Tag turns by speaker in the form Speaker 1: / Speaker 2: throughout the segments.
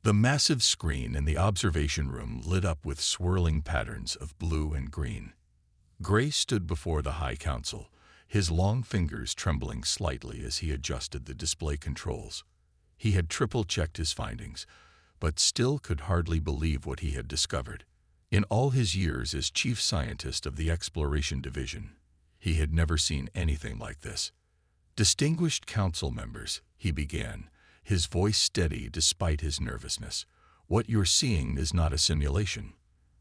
Speaker 1: The massive screen in the observation room lit up with swirling patterns of blue and green. Gray stood before the High Council, his long fingers trembling slightly as he adjusted the display controls. He had triple-checked his findings, but still could hardly believe what he had discovered. In all his years as chief scientist of the Exploration Division, he had never seen anything like this. "Distinguished council members," he began, his voice steady despite his nervousness, "what you're seeing is not a simulation.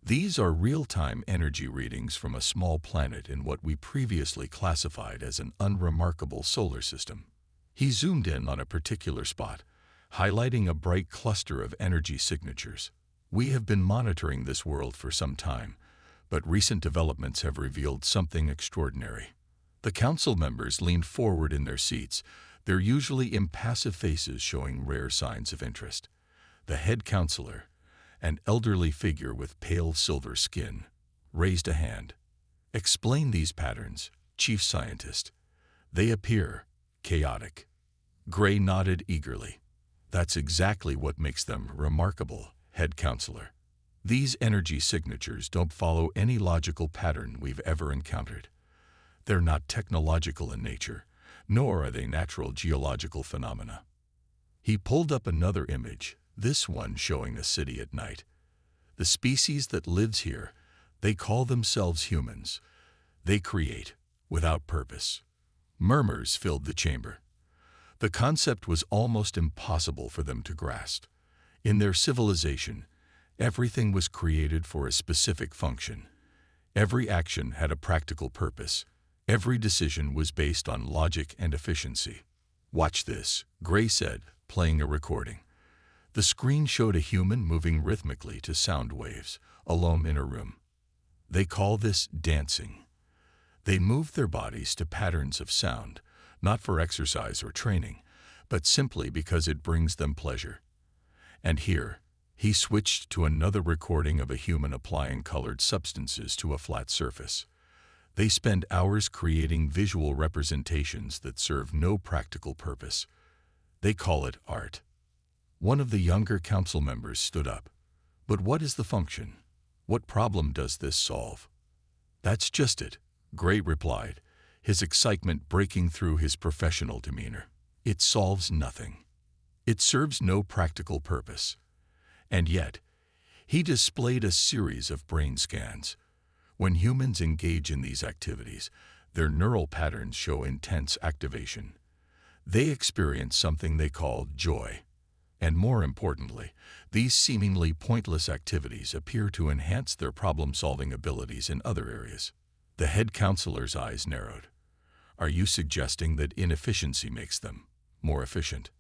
Speaker 1: These are real-time energy readings from a small planet in what we previously classified as an unremarkable solar system." He zoomed in on a particular spot, highlighting a bright cluster of energy signatures. "We have been monitoring this world for some time, but recent developments have revealed something extraordinary." The council members leaned forward in their seats, their usually impassive faces showing rare signs of interest. The head counselor, an elderly figure with pale silver skin, raised a hand. "Explain these patterns, chief scientist. They appear chaotic." Gray nodded eagerly. "That's exactly what makes them remarkable, head counselor. These energy signatures don't follow any logical pattern we've ever encountered. They're not technological in nature, nor are they natural geological phenomena." He pulled up another image, this one showing a city at night. "The species that lives here, they call themselves humans. They create, without purpose." Murmurs filled the chamber. The concept was almost impossible for them to grasp. In their civilization, everything was created for a specific function. Every action had a practical purpose. Every decision was based on logic and efficiency. "Watch this," Gray said, playing a recording. The screen showed a human moving rhythmically to sound waves, alone in a room. "They call this dancing. They move their bodies to patterns of sound, not for exercise or training, but simply because it brings them pleasure." And here, he switched to another recording of a human applying colored substances to a flat surface. "They spend hours creating visual representations that serve no practical purpose. They call it art." One of the younger council members stood up. "But what is the function? What problem does this solve?" "That's just it," Gray replied, his excitement breaking through his professional demeanor. "It solves nothing. It serves no practical purpose." And yet, he displayed a series of brain scans. When humans engage in these activities, their neural patterns show intense activation. They experience something they call joy. And more importantly, these seemingly pointless activities appear to enhance their problem-solving abilities in other areas. The head counselor's eyes narrowed. "Are you suggesting that inefficiency makes them more efficient?"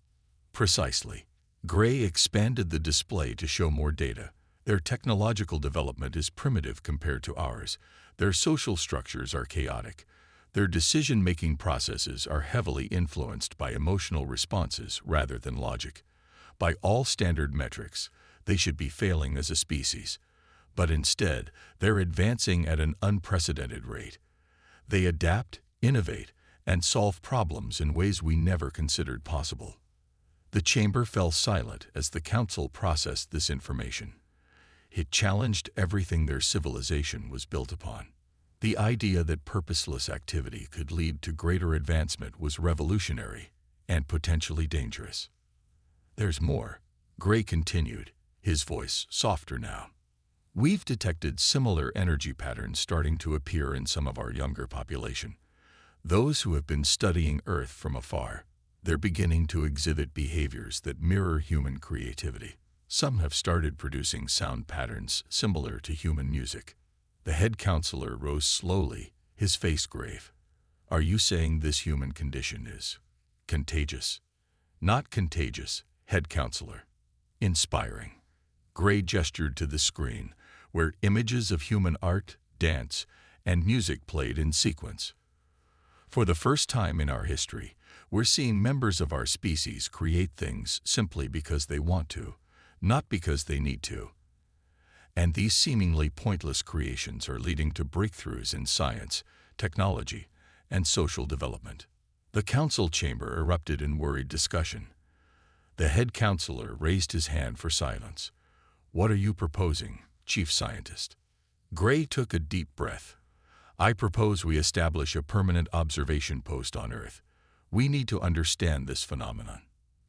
Speaker 1: "Precisely." Gray expanded the display to show more data. "Their technological development is primitive compared to ours. Their social structures are chaotic. Their decision-making processes are heavily influenced by emotional responses rather than logic. By all standard metrics, they should be failing as a species. But instead, they're advancing at an unprecedented rate. They adapt, innovate, and solve problems in ways we never considered possible." The chamber fell silent as the council processed this information. It challenged everything their civilization was built upon. The idea that purposeless activity could lead to greater advancement was revolutionary and potentially dangerous. "There's more," Gray continued, his voice softer now. "We've detected similar energy patterns starting to appear in some of our younger population. Those who have been studying Earth from afar, they're beginning to exhibit behaviors that mirror human creativity. Some have started producing sound patterns similar to human music." The head counselor rose slowly, his face grave. "Are you saying this human condition is contagious?" "Not contagious, head counselor. Inspiring." Gray gestured to the screen, where images of human art, dance, and music played in sequence. "For the first time in our history, we're seeing members of our species create things simply because they want to, not because they need to. And these seemingly pointless creations are leading to breakthroughs in science, technology, and social development." The council chamber erupted in worried discussion. The head counselor raised his hand for silence. "What are you proposing, Chief Scientist?" Gray took a deep breath. "I propose we establish a permanent observation post on Earth. We need to understand this phenomenon.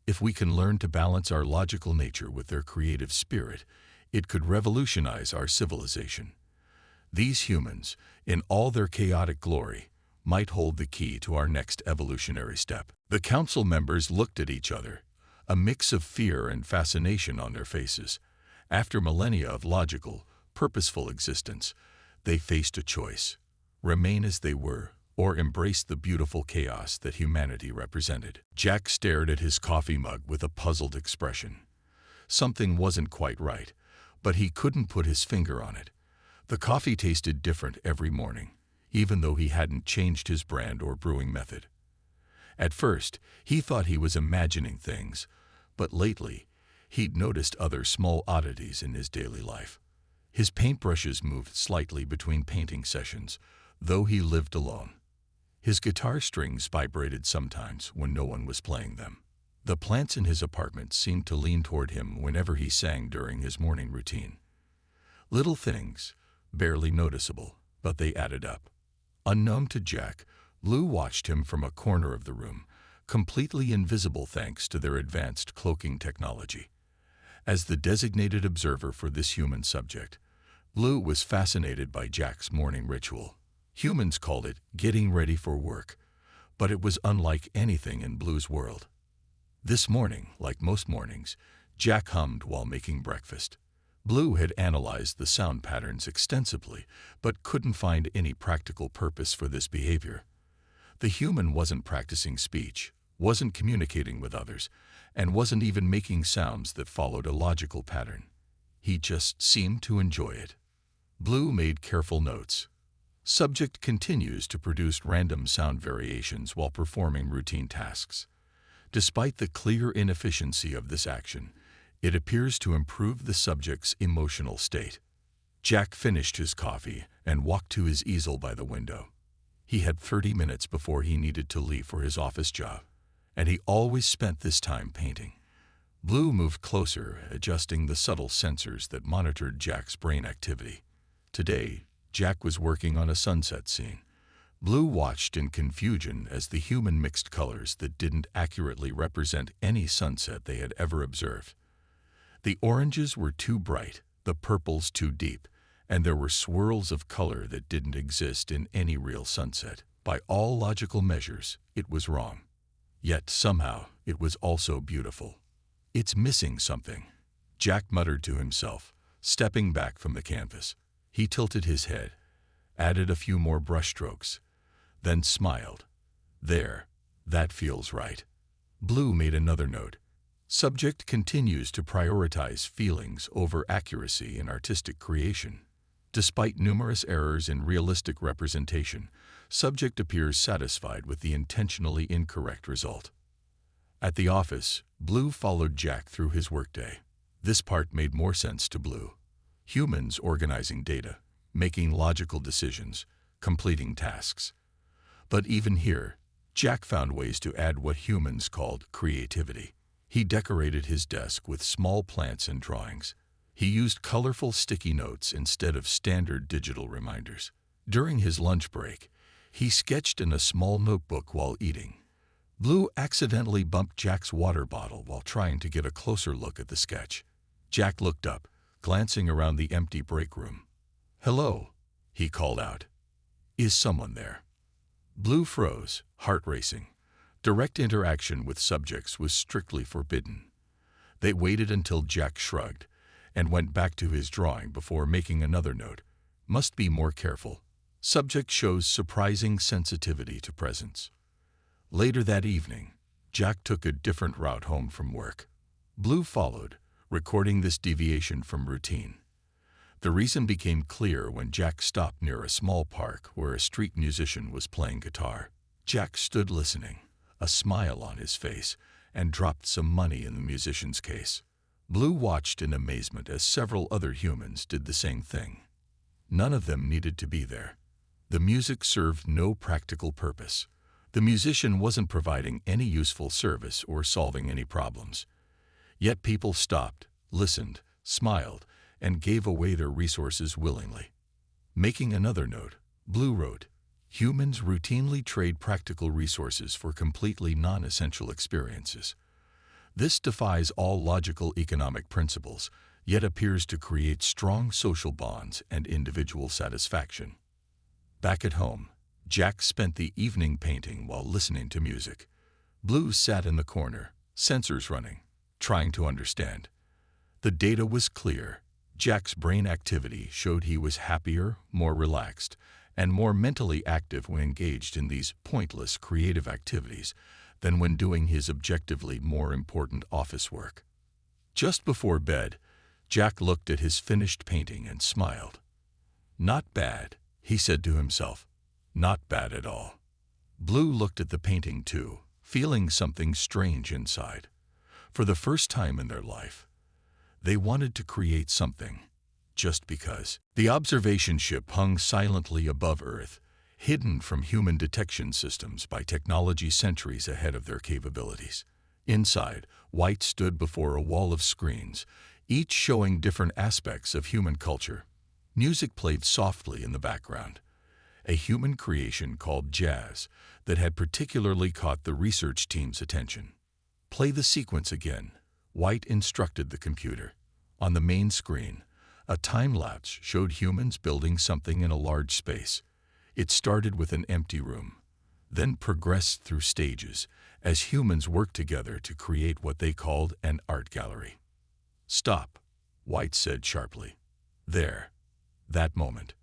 Speaker 1: If we can learn to balance our logical nature with their creative spirit, it could revolutionize our civilization. These humans, in all their chaotic glory, might hold the key to our next evolutionary step." The council members looked at each other, a mix of fear and fascination on their faces. After millennia of logical, purposeful existence, they faced a choice: remain as they were, or embrace the beautiful chaos that humanity represented. Jack stared at his coffee mug with a puzzled expression. Something wasn't quite right, but he couldn't put his finger on it. The coffee tasted different every morning, even though he hadn't changed his brand or brewing method. At first, he thought he was imagining things, but lately, he'd noticed other small oddities in his daily life. His paintbrushes moved slightly between painting sessions, though he lived alone. His guitar strings vibrated sometimes when no one was playing them. The plants in his apartment seemed to lean toward him whenever he sang during his morning routine. Little things, barely noticeable, but they added up. Unknown to Jack, Blue watched him from a corner of the room, completely invisible thanks to their advanced cloaking technology. As the designated observer for this human subject, Blue was fascinated by Jack's morning ritual. Humans called it getting ready for work, but it was unlike anything in Blue's world. This morning, like most mornings, Jack hummed while making breakfast. Blue had analyzed the sound patterns extensively, but couldn't find any practical purpose for this behavior. The human wasn't practicing speech, wasn't communicating with others, and wasn't even making sounds that followed a logical pattern. He just seemed to enjoy it. Blue made careful notes. Subject continues to produce random sound variations while performing routine tasks. Despite the clear inefficiency of this action, it appears to improve the subject's emotional state. Jack finished his coffee and walked to his easel by the window. He had 30 minutes before he needed to leave for his office job, and he always spent this time painting. Blue moved closer, adjusting the subtle sensors that monitored Jack's brain activity. Today, Jack was working on a sunset scene. Blue watched in confusion as the human mixed colors that didn't accurately represent any sunset they had ever observed. The oranges were too bright, the purples too deep, and there were swirls of color that didn't exist in any real sunset. By all logical measures, it was wrong. Yet somehow, it was also beautiful. "It's missing something," Jack muttered to himself, stepping back from the canvas. He tilted his head, added a few more brushstrokes, then smiled. "There, that feels right." Blue made another note. Subject continues to prioritize feelings over accuracy in artistic creation. Despite numerous errors in realistic representation, subject appears satisfied with the intentionally incorrect result. At the office, Blue followed Jack through his workday. This part made more sense to Blue. Humans organizing data, making logical decisions, completing tasks. But even here, Jack found ways to add what humans called creativity. He decorated his desk with small plants and drawings. He used colorful sticky notes instead of standard digital reminders. During his lunch break, he sketched in a small notebook while eating. Blue accidentally bumped Jack's water bottle while trying to get a closer look at the sketch. Jack looked up, glancing around the empty break room. "Hello," he called out. "Is someone there?" Blue froze, heart racing. Direct interaction with subjects was strictly forbidden. They waited until Jack shrugged and went back to his drawing before making another note. "Must be more careful. Subject shows surprising sensitivity to presence." Later that evening, Jack took a different route home from work. Blue followed, recording this deviation from routine. The reason became clear when Jack stopped near a small park where a street musician was playing guitar. Jack stood listening, a smile on his face, and dropped some money in the musician's case. Blue watched in amazement as several other humans did the same thing. None of them needed to be there. The music served no practical purpose. The musician wasn't providing any useful service or solving any problems. Yet people stopped, listened, smiled, and gave away their resources willingly. Making another note, Blue wrote, "Humans routinely trade practical resources for completely non-essential experiences. This defies all logical economic principles, yet appears to create strong social bonds and individual satisfaction." Back at home, Jack spent the evening painting while listening to music. Blue sat in the corner, sensors running, trying to understand. The data was clear. Jack's brain activity showed he was happier, more relaxed, and more mentally active when engaged in these pointless creative activities than when doing his objectively more important office work. Just before bed, Jack looked at his finished painting and smiled. "Not bad," he said to himself. "Not bad at all." Blue looked at the painting too, feeling something strange inside. For the first time in their life, they wanted to create something, just because. The observation ship hung silently above Earth, hidden from human detection systems by technology centuries ahead of their capabilities. Inside, White stood before a wall of screens, each showing different aspects of human culture. Music played softly in the background, a human creation called jazz that had particularly caught the research team's attention. "Play the sequence again," White instructed the computer. On the main screen, a time-lapse showed humans building something in a large space. It started with an empty room, then progressed through stages as humans worked together to create what they called an art gallery. "Stop," White said sharply. There. That moment.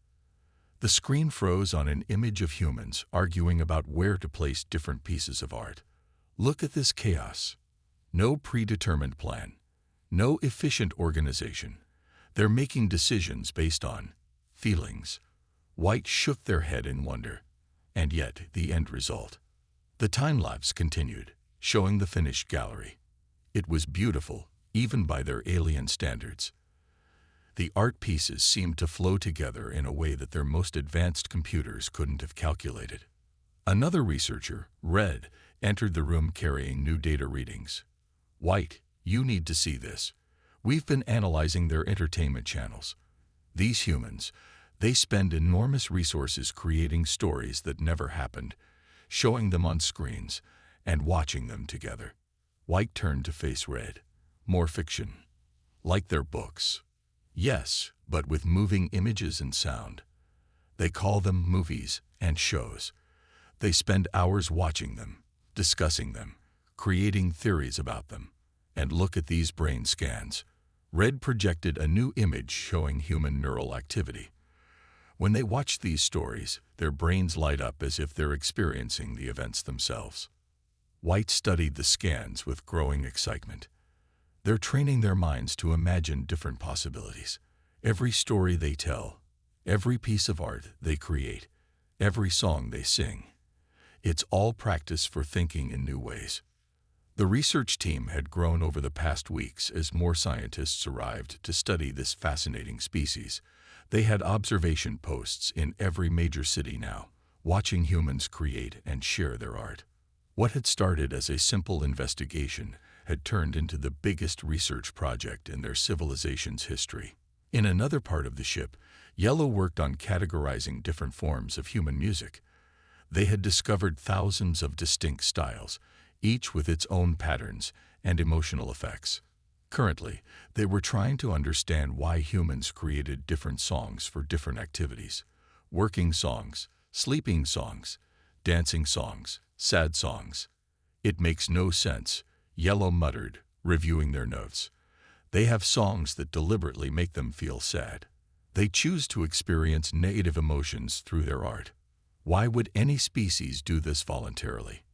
Speaker 1: The screen froze on an image of humans arguing about where to place different pieces of art. "Look at this chaos. No predetermined plan. No efficient organization. They're making decisions based on feelings." White shook their head in wonder. And yet, the end result. The time-lapse continued, showing the finished gallery. It was beautiful, even by their alien standards. The art pieces seemed to flow together in a way that their most advanced computers couldn't have calculated. Another researcher, Red, entered the room carrying new data readings. "White, you need to see this. We've been analyzing their entertainment channels. These humans, they spend enormous resources creating stories that never happened, showing them on screens, and watching them together." White turned to face Red. "More fiction. Like their books." "Yes, but with moving images and sound. They call them movies and shows. They spend hours watching them, discussing them, creating theories about them. And look at these brain scans." Red projected a new image showing human neural activity. "When they watch these stories, their brains light up as if they're experiencing the events themselves." White studied the scans with growing excitement. They're training their minds to imagine different possibilities. Every story they tell, every piece of art they create, every song they sing. It's all practice for thinking in new ways. The research team had grown over the past weeks as more scientists arrived to study this fascinating species. They had observation posts in every major city now, watching humans create and share their art. What had started as a simple investigation had turned into the biggest research project in their civilization's history. In another part of the ship, Yellow worked on categorizing different forms of human music. They had discovered thousands of distinct styles, each with its own patterns and emotional effects. Currently, they were trying to understand why humans created different songs for different activities. Working songs, sleeping songs, dancing songs, sad songs. "It makes no sense," Yellow muttered, reviewing their notes. "They have songs that deliberately make them feel sad. They choose to experience negative emotions through their art. Why would any species do this voluntarily?"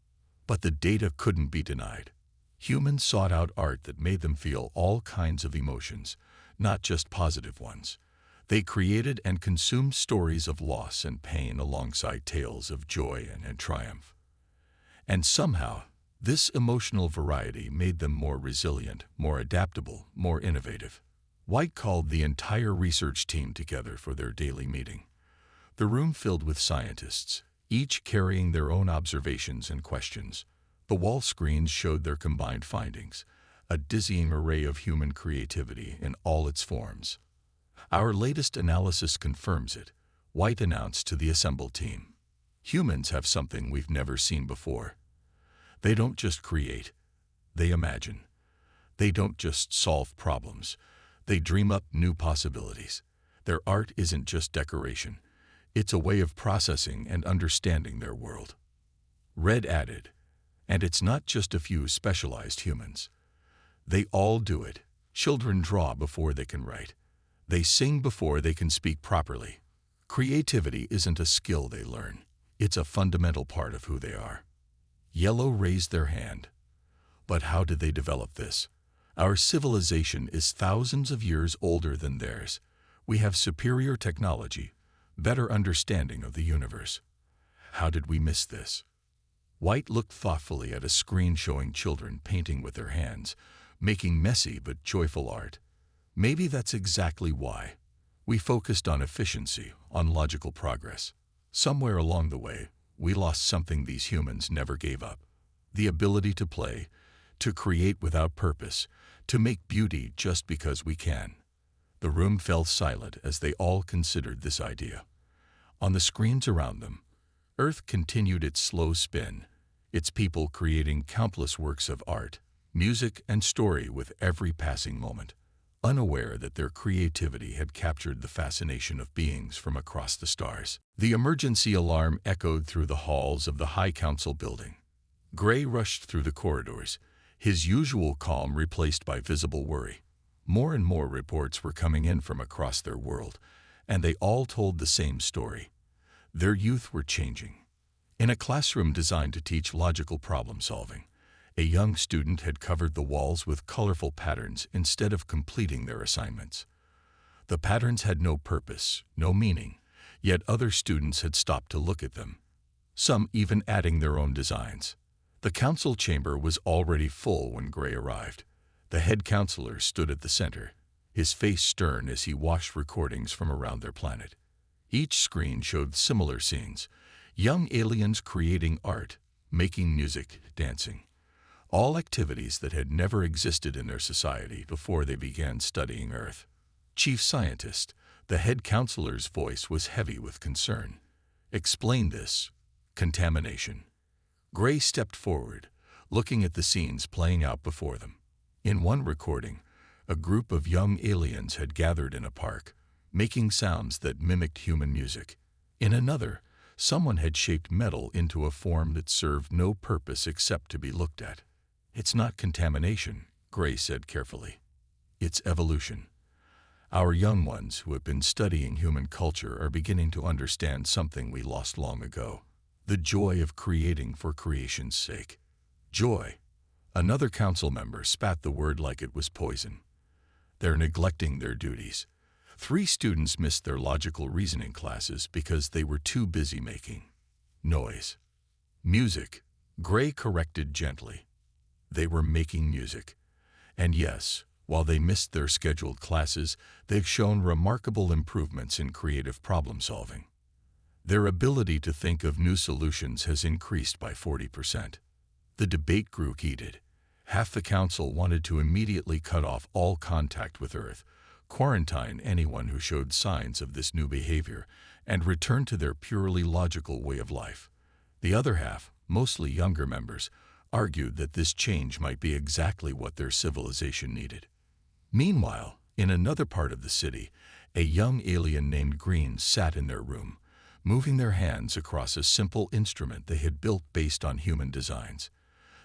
Speaker 1: But the data couldn't be denied. Humans sought out art that made them feel all kinds of emotions, not just positive ones. They created and consumed stories of loss and pain alongside tales of joy and triumph. And somehow, this emotional variety made them more resilient, more adaptable, more innovative. White called the entire research team together for their daily meeting. The room filled with scientists, each carrying their own observations and questions. The wall screens showed their combined findings, a dizzying array of human creativity in all its forms. Our latest analysis confirms it, White announced to the assembled team. Humans have something we've never seen before. They don't just create, they imagine. They don't just solve problems, they dream up new possibilities. Their art isn't just decoration, it's a way of processing and understanding their world. Red added, and it's not just a few specialized humans. They all do it. Children draw before they can write. They sing before they can speak properly. Creativity isn't a skill they learn. It's a fundamental part of who they are. Yellow raised their hand. But how did they develop this? Our civilization is thousands of years older than theirs. We have superior technology, better understanding of the universe. How did we miss this? White looked thoughtfully at a screen showing children painting with their hands, making messy but joyful art. Maybe that's exactly why. We focused on efficiency, on logical progress. Somewhere along the way, we lost something these humans never gave up. The ability to play, to create without purpose, to make beauty just because we can. The room fell silent as they all considered this idea. On the screens around them, Earth continued its slow spin, its people creating countless works of art, music, and story with every passing moment, unaware that their creativity had captured the fascination of beings from across the stars. The emergency alarm echoed through the halls of the High Council building. Gray rushed through the corridors, his usual calm replaced by visible worry. More and more reports were coming in from across their world, and they all told the same story. Their youth were changing. In a classroom designed to teach logical problem-solving, a young student had covered the walls with colorful patterns instead of completing their assignments. The patterns had no purpose, no meaning, yet other students had stopped to look at them, some even adding their own designs. The council chamber was already full when Gray arrived. The head counselor stood at the center, his face stern as he watched recordings from around their planet. Each screen showed similar scenes, young aliens creating art, making music, dancing. All activities that had never existed in their society before they began studying Earth. Chief Scientist, the head counselor's voice was heavy with concern. Explain this. Contamination. Gray stepped forward, looking at the scenes playing out before them. In one recording, a group of young aliens had gathered in a park, making sounds that mimicked human music. In another, someone had shaped metal into a form that served no purpose except to be looked at. It's not contamination, Gray said carefully. It's evolution. Our young ones who have been studying human culture are beginning to understand something we lost long ago. The joy of creating for creation's sake. Joy. Another council member spat the word like it was poison. They're neglecting their duties. 3 students missed their logical reasoning classes because they were too busy making noise. Music, Gray corrected gently. They were making music. And yes, while they missed their scheduled classes, they've shown remarkable improvements in creative problem solving. Their ability to think of new solutions has increased by 40%. The debate grew heated. Half the council wanted to immediately cut off all contact with Earth, quarantine anyone who showed signs of this new behavior, and return to their purely logical way of life. The other half, mostly younger members, argued that this change might be exactly what their civilization needed. Meanwhile, in another part of the city, a young alien named Green sat in their room, moving their hands across a simple instrument they had built based on human designs.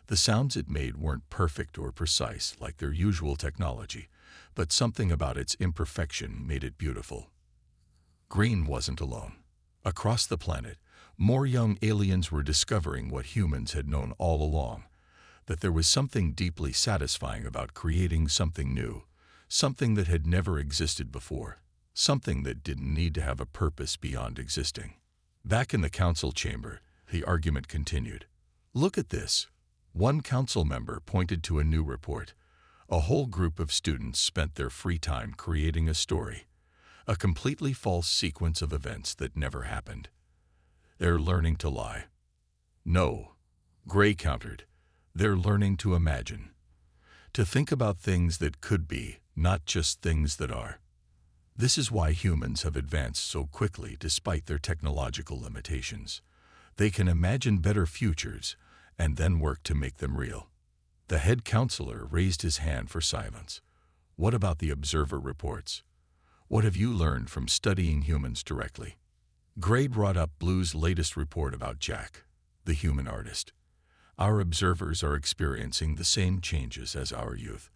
Speaker 1: The sounds it made weren't perfect or precise like their usual technology, but something about its imperfection made it beautiful. Green wasn't alone. Across the planet, more young aliens were discovering what humans had known all along, that there was something deeply satisfying about creating something new, something that had never existed before, something that didn't need to have a purpose beyond existing. Back in the council chamber, the argument continued. Look at this. One council member pointed to a new report. A whole group of students spent their free time creating a story, a completely false sequence of events that never happened. They're learning to lie. No, Gray countered. They're learning to imagine. to think about things that could be, not just things that are. This is why humans have advanced so quickly despite their technological limitations. They can imagine better futures and then work to make them real. The head counselor raised his hand for silence. What about the observer reports? What have you learned from studying humans directly? Gray brought up Blue's latest report about Jack, the human artist. Our observers are experiencing the same changes as our youth.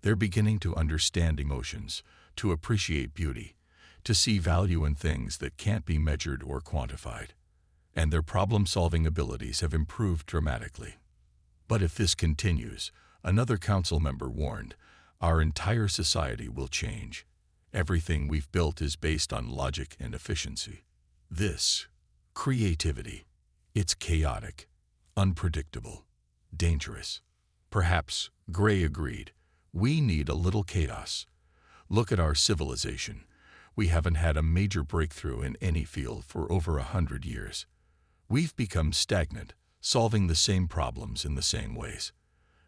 Speaker 1: They're beginning to understand emotions, to appreciate beauty, to see value in things that can't be measured or quantified. And their problem-solving abilities have improved dramatically. But if this continues, another council member warned, our entire society will change. Everything we've built is based on logic and efficiency. This, creativity, it's chaotic, unpredictable, dangerous. Perhaps, Gray agreed, we need a little chaos. Look at our civilization. We haven't had a major breakthrough in any field for over 100 years. We've become stagnant, solving the same problems in the same ways.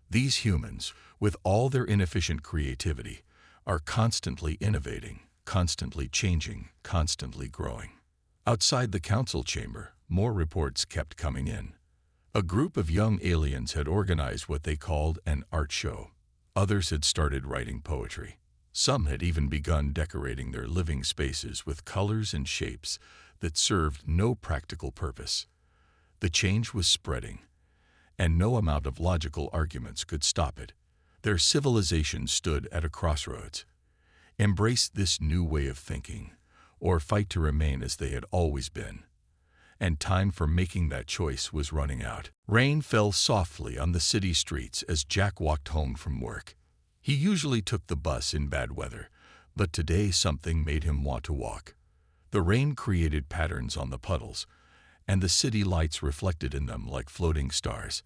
Speaker 1: These humans, with all their inefficient creativity, are constantly innovating, constantly changing, constantly growing. Outside the council chamber, more reports kept coming in. A group of young aliens had organized what they called an art show. Others had started writing poetry. Some had even begun decorating their living spaces with colors and shapes that served no practical purpose. The change was spreading, and no amount of logical arguments could stop it. Their civilization stood at a crossroads. Embrace this new way of thinking, or fight to remain as they had always been. And time for making that choice was running out. Rain fell softly on the city streets as Jack walked home from work. He usually took the bus in bad weather, but today something made him want to walk. The rain created patterns on the puddles, and the city lights reflected in them like floating stars.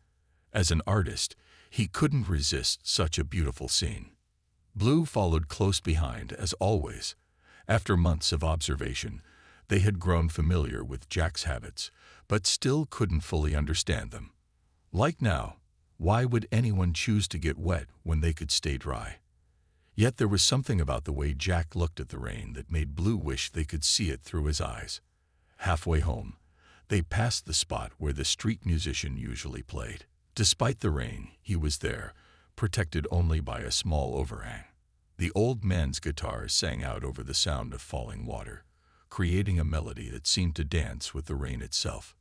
Speaker 1: As an artist, he couldn't resist such a beautiful scene. Blue followed close behind, as always. After months of observation, they had grown familiar with Jack's habits, but still couldn't fully understand them. Like now, why would anyone choose to get wet when they could stay dry? Yet there was something about the way Jack looked at the rain that made Blue wish they could see it through his eyes. Halfway home, they passed the spot where the street musician usually played. Despite the rain, he was there, protected only by a small overhang. The old man's guitar sang out over the sound of falling water, creating a melody that seemed to dance with the rain itself.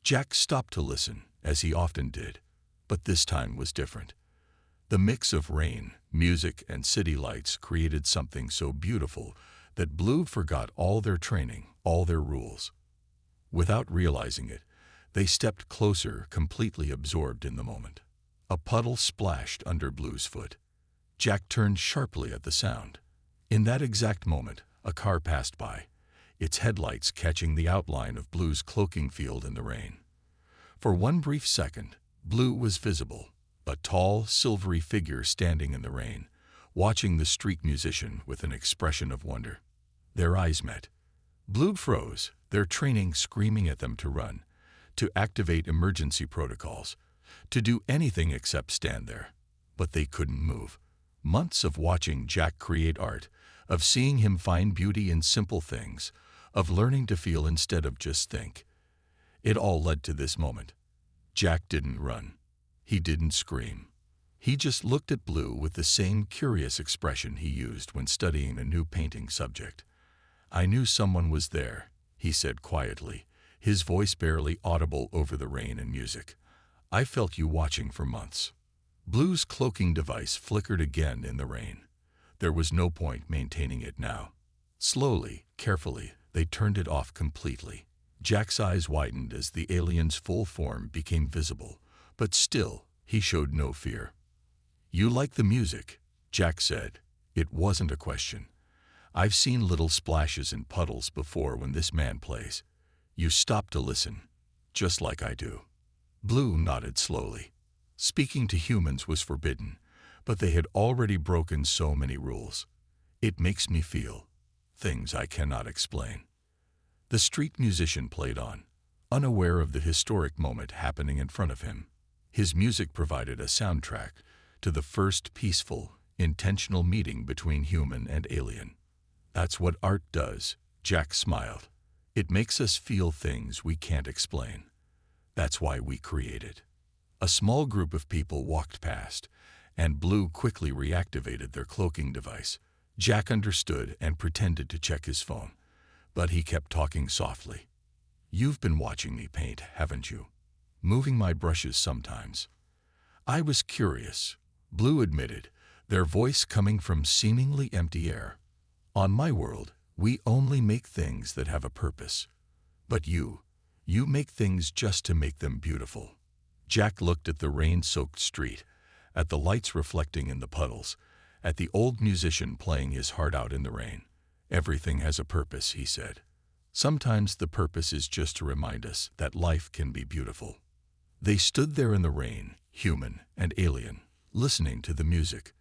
Speaker 1: Jack stopped to listen, as he often did, but this time was different. The mix of rain, music, and city lights created something so beautiful that Blue forgot all their training, all their rules. Without realizing it, they stepped closer, completely absorbed in the moment. A puddle splashed under Blue's foot. Jack turned sharply at the sound. In that exact moment, a car passed by, its headlights catching the outline of Blue's cloaking field in the rain. For one brief second, Blue was visible, a tall, silvery figure standing in the rain, watching the street musician with an expression of wonder. Their eyes met. Blue froze, their training screaming at them to run, to activate emergency protocols, to do anything except stand there. But they couldn't move. Months of watching Jack create art, of seeing him find beauty in simple things, of learning to feel instead of just think. It all led to this moment. Jack didn't run. He didn't scream. He just looked at Blue with the same curious expression he used when studying a new painting subject. I knew someone was there, he said quietly, his voice barely audible over the rain and music. I felt you watching for months. Blue's cloaking device flickered again in the rain. There was no point maintaining it now. Slowly, carefully, they turned it off completely. Jack's eyes widened as the alien's full form became visible, but still, he showed no fear. You like the music, Jack said. It wasn't a question. I've seen little splashes in puddles before when this man plays. You stop to listen, just like I do. Blue nodded slowly. Speaking to humans was forbidden, but they had already broken so many rules. It makes me feel things I cannot explain. The street musician played on, unaware of the historic moment happening in front of him. His music provided a soundtrack to the first peaceful, intentional meeting between human and alien. That's what art does, Jack smiled. It makes us feel things we can't explain. That's why we create it. A small group of people walked past, and Blue quickly reactivated their cloaking device. Jack understood and pretended to check his phone, but he kept talking softly. "You've been watching me paint, haven't you? Moving my brushes sometimes." "I was curious," Blue admitted, their voice coming from seemingly empty air. "On my world, we only make things that have a purpose. But you make things just to make them beautiful." Jack looked at the rain-soaked street, at the lights reflecting in the puddles, at the old musician playing his heart out in the rain. "Everything has a purpose," he said. "Sometimes the purpose is just to remind us that life can be beautiful." They stood there in the rain, human and alien, listening to the music.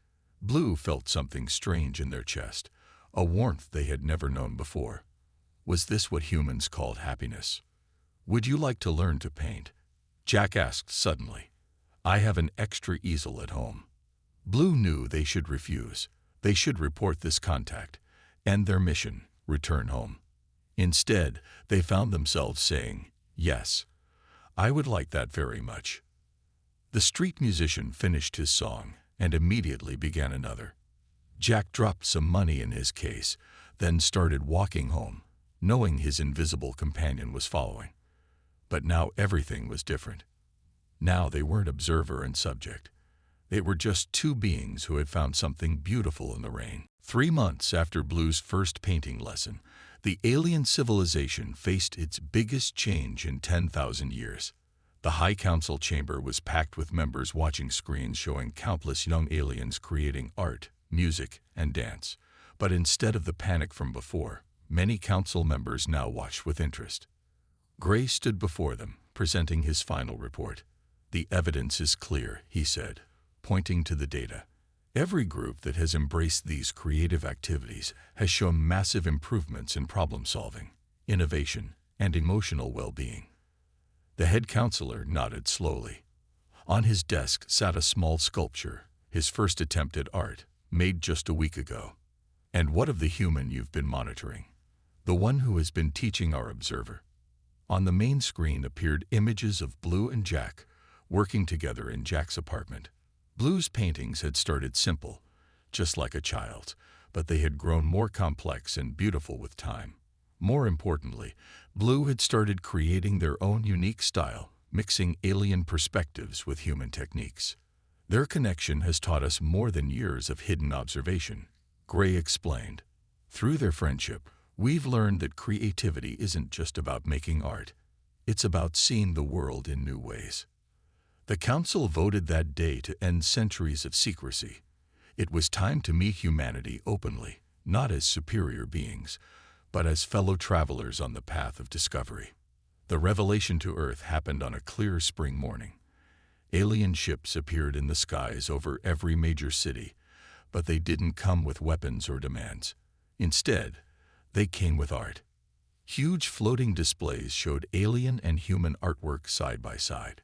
Speaker 1: Blue felt something strange in their chest, a warmth they had never known before. Was this what humans called happiness? "Would you like to learn to paint?" Jack asked suddenly. "I have an extra easel at home." Blue knew they should refuse. They should report this contact, end their mission, return home. Instead, they found themselves saying, "Yes, I would like that very much." The street musician finished his song and immediately began another. Jack dropped some money in his case, then started walking home, knowing his invisible companion was following. But now everything was different. Now they weren't observer and subject. They were just two beings who had found something beautiful in the rain. 3 months after Blue's first painting lesson, the alien civilization faced its biggest change in 10,000 years. The High Council chamber was packed with members watching screens showing countless young aliens creating art, music, and dance. But instead of the panic from before, many council members now watched with interest. Gray stood before them, presenting his final report. "The evidence is clear," he said, pointing to the data. "Every group that has embraced these creative activities has shown massive improvements in problem-solving, innovation, and emotional well-being." The head counselor nodded slowly. On his desk sat a small sculpture, his first attempt at art, made just a week ago. "And what of the human you've been monitoring? The one who has been teaching our observer?" On the main screen appeared images of Blue and Jack, working together in Jack's apartment. Blue's paintings had started simple, just like a child's, but they had grown more complex and beautiful with time. More importantly, Blue had started creating their own unique style, mixing alien perspectives with human techniques. "Their connection has taught us more than years of hidden observation," Gray explained. "Through their friendship, we've learned that creativity isn't just about making art. It's about seeing the world in new ways." The council voted that day to end centuries of secrecy. It was time to meet humanity openly, not as superior beings, but as fellow travelers on the path of discovery. The revelation to Earth happened on a clear spring morning. Alien ships appeared in the skies over every major city, but they didn't come with weapons or demands. Instead, they came with art. Huge floating displays showed alien and human artwork side by side.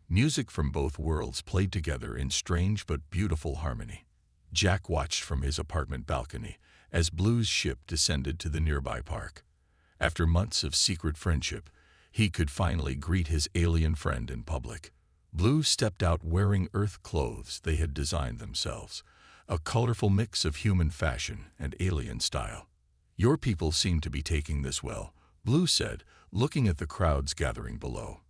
Speaker 1: Music from both worlds played together in strange but beautiful harmony. Jack watched from his apartment balcony as Blue's ship descended to the nearby park. After months of secret friendship, he could finally greet his alien friend in public. Blue stepped out wearing Earth clothes they had designed themselves, a colorful mix of human fashion and alien style. "Your people seem to be taking this well," Blue said, looking at the crowds gathering below.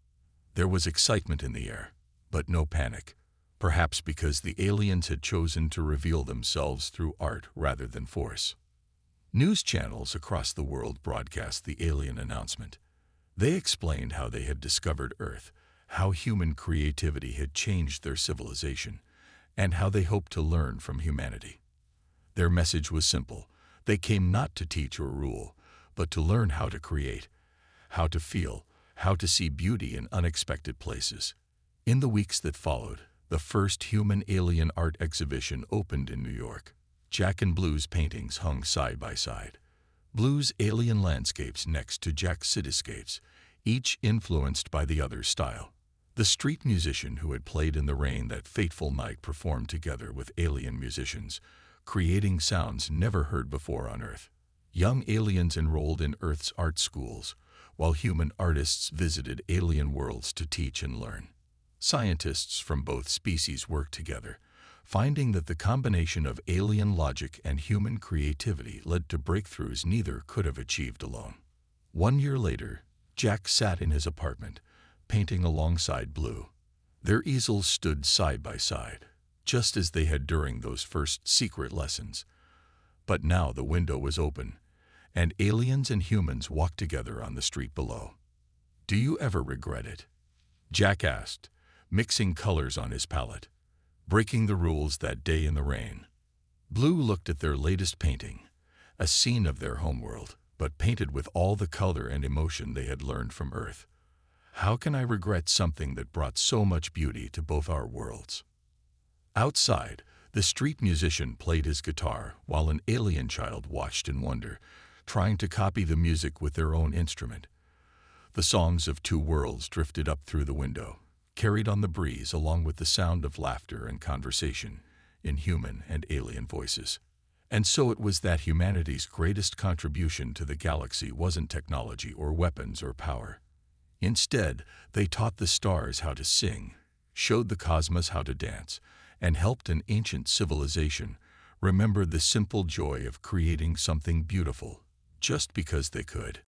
Speaker 1: There was excitement in the air, but no panic, perhaps because the aliens had chosen to reveal themselves through art rather than force. News channels across the world broadcast the alien announcement. They explained how they had discovered Earth, how human creativity had changed their civilization, and how they hoped to learn from humanity. Their message was simple. They came not to teach or rule, but to learn how to create, how to feel, how to see beauty in unexpected places. In the weeks that followed, the first human-alien art exhibition opened in New York. Jack and Blue's paintings hung side by side. Blue's alien landscapes next to Jack's cityscapes, each influenced by the other's style. The street musician who had played in the rain that fateful night performed together with alien musicians, creating sounds never heard before on Earth. Young aliens enrolled in Earth's art schools, while human artists visited alien worlds to teach and learn. Scientists from both species worked together, finding that the combination of alien logic and human creativity led to breakthroughs neither could have achieved alone. 1 year later, Jack sat in his apartment, painting alongside Blue. Their easels stood side by side, just as they had during those first secret lessons. But now the window was open, and aliens and humans walked together on the street below. "Do you ever regret it?" Jack asked, mixing colors on his palette, breaking the rules that day in the rain. Blue looked at their latest painting, a scene of their homeworld, but painted with all the color and emotion they had learned from Earth. "How can I regret something that brought so much beauty to both our worlds?" Outside, the street musician played his guitar while an alien child watched in wonder, trying to copy the music with their own instrument. The songs of two worlds drifted up through the window, carried on the breeze along with the sound of laughter and conversation in human and alien voices. And so it was that humanity's greatest contribution to the galaxy wasn't technology or weapons or power. Instead, they taught the stars how to sing, showed the cosmos how to dance, and helped an ancient civilization remember the simple joy of creating something beautiful just because they could.